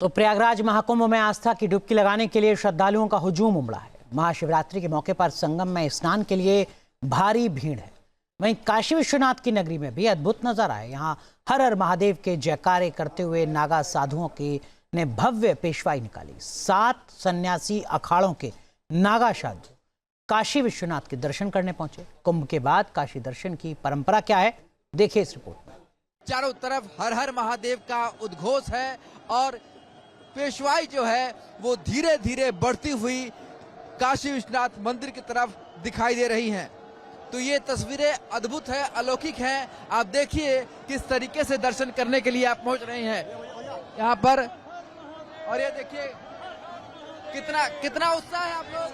तो प्रयागराज महाकुंभ में आस्था की डुबकी लगाने के लिए श्रद्धालुओं का हुजूम उमड़ा है। महाशिवरात्रि के मौके पर संगम में स्नान के लिए भारी भीड़ है। वहीं काशी विश्वनाथ की नगरी में भी अद्भुत नजारा है। यहाँ हर हर महादेव के जयकारे करते हुए नागा साधुओं की ने भव्य पेशवाई निकाली। 7 सन्यासी अखाड़ों के नागा साधु काशी विश्वनाथ के दर्शन करने पहुंचे। कुंभ के बाद काशी दर्शन की परंपरा क्या है, देखिए इस रिपोर्ट में। चारों तरफ हर हर महादेव का उद्घोष है और पेशवाई जो है वो धीरे धीरे बढ़ती हुई काशी विश्वनाथ मंदिर की तरफ दिखाई दे रही हैं। तो ये तस्वीरें अद्भुत है, अलौकिक हैं। आप देखिए किस तरीके से दर्शन करने के लिए आप पहुंच रहे हैं यहाँ पर, और ये देखिए कितना उत्साह है आप लोग।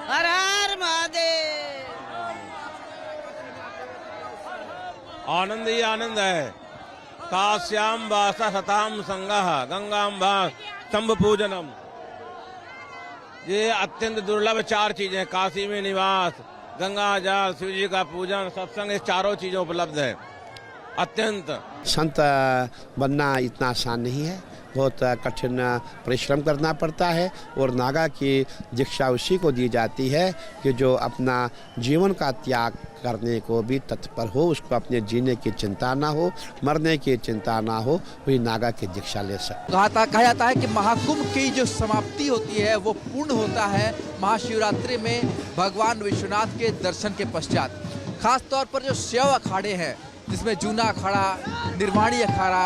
हर हर महादेव। आनंद ही आनंद है। काश्याम वास सताम संगः गंगाम वास स्तंभ पूजनम। ये अत्यंत दुर्लभ 4 चीजें, काशी में निवास, गंगा जल, शिव जी का पूजन, सत्संग, इस चारों चीजों उपलब्ध है। अत्यंत संत बनना इतना आसान नहीं है, बहुत कठिन परिश्रम करना पड़ता है। और नागा की दीक्षा उसी को दी जाती है कि जो अपना जीवन का त्याग करने को भी तत्पर हो, उसको अपने जीने की चिंता ना हो, मरने की चिंता ना हो, वही नागा की दीक्षा ले सकते। कहा जाता है कि महाकुंभ की जो समाप्ति होती है वो पूर्ण होता है महाशिवरात्रि में भगवान विश्वनाथ के दर्शन के पश्चात। खास तौर पर जो शैव अखाड़े हैं, जिसमें जूना अखाड़ा, निर्वाणी अखाड़ा,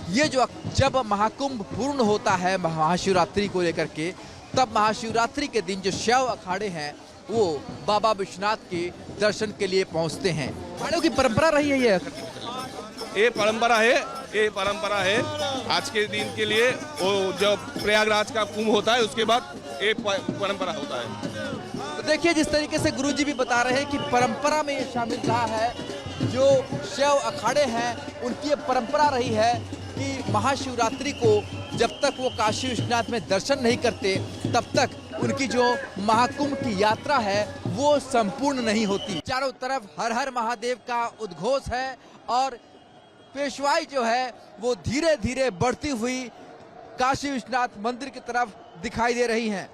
ये जो जब महाकुंभ पूर्ण होता है महाशिवरात्रि को लेकर के, तब महाशिवरात्रि के दिन जो शैव अखाड़े हैं वो बाबा विश्वनाथ के दर्शन के लिए पहुंचते हैं। अखाड़ों की परंपरा रही है ये परंपरा है आज के दिन के लिए। वो जब प्रयागराज का कुंभ होता है उसके बाद ये परंपरा होता है। तो देखिए जिस तरीके से गुरुजी भी बता रहे हैं कि परंपरा में ये शामिल रहा है। जो शैव अखाड़े हैं उनकी ये परंपरा रही है कि महाशिवरात्रि को जब तक वो काशी विश्वनाथ में दर्शन नहीं करते तब तक उनकी जो महाकुंभ की यात्रा है वो संपूर्ण नहीं होती। चारों तरफ हर हर महादेव का उद्घोष है और पेशवाई जो है वो धीरे धीरे बढ़ती हुई काशी विश्वनाथ मंदिर की तरफ दिखाई दे रही हैं।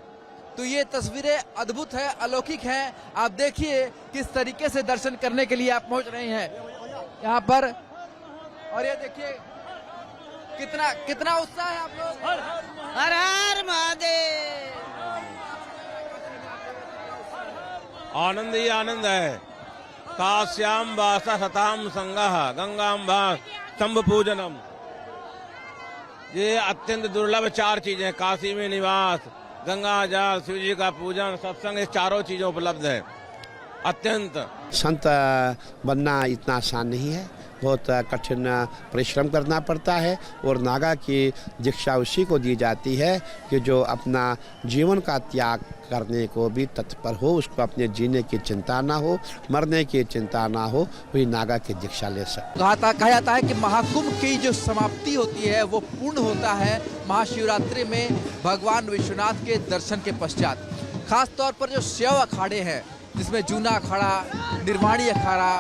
तो ये तस्वीरें अद्भुत है, अलौकिक हैं। आप देखिए किस तरीके से दर्शन करने के लिए आप पहुंच रहे हैं यहाँ पर, और ये देखिए कितना उत्साह है आप लोग। हर हर महादेव। आनंद ही आनंद है। काश्याम वास सताम संगः गंगाम वास स्तंभ पूजनम। ये अत्यंत दुर्लभ 4 चीजें, काशी में निवास, गंगा जल, शिव जी का पूजन, सत्संग, इस चारों चीजों उपलब्ध है। अत्यंत संत बनना इतना आसान नहीं है, बहुत कठिन परिश्रम करना पड़ता है। और नागा की दीक्षा उसी को दी जाती है कि जो अपना जीवन का त्याग करने को भी तत्पर हो, उसको अपने जीने की चिंता ना हो, मरने की चिंता ना हो, वही नागा की दीक्षा ले सकते। कहा जाता है कि महाकुंभ की जो समाप्ति होती है वो पूर्ण होता है महाशिवरात्रि में भगवान विश्वनाथ के दर्शन के पश्चात। खास तौर पर जो शैव अखाड़े हैं, जिसमें जूना अखाड़ा, निर्वाणी अखाड़ा,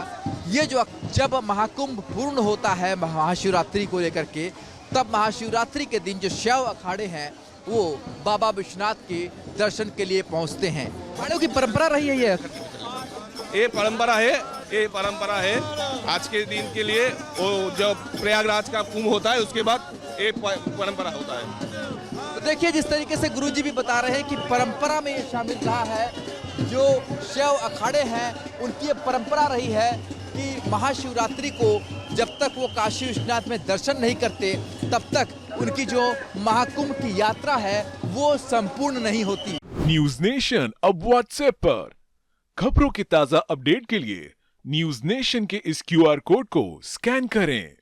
ये जो जब महाकुंभ पूर्ण होता है महाशिवरात्रि को लेकर के, तब महाशिवरात्रि के दिन जो शैव अखाड़े हैं वो बाबा विश्वनाथ के दर्शन के लिए पहुंचते हैं। अखाड़ों की परंपरा रही है ये परंपरा है आज के दिन के लिए। वो जब प्रयागराज का कुंभ होता है उसके बाद ये परंपरा होता है। तो देखिए जिस तरीके से गुरुजी भी बता रहे हैं कि परंपरा में ये शामिल रहा है। जो शैव अखाड़े हैं उनकी ये परंपरा रही है कि महाशिवरात्रि को जब तक वो काशी विश्वनाथ में दर्शन नहीं करते तब तक उनकी जो महाकुंभ की यात्रा है वो संपूर्ण नहीं होती। न्यूज नेशन अब व्हाट्सएप पर खबरों की ताजा अपडेट के लिए न्यूज नेशन के इस QR कोड को स्कैन करें।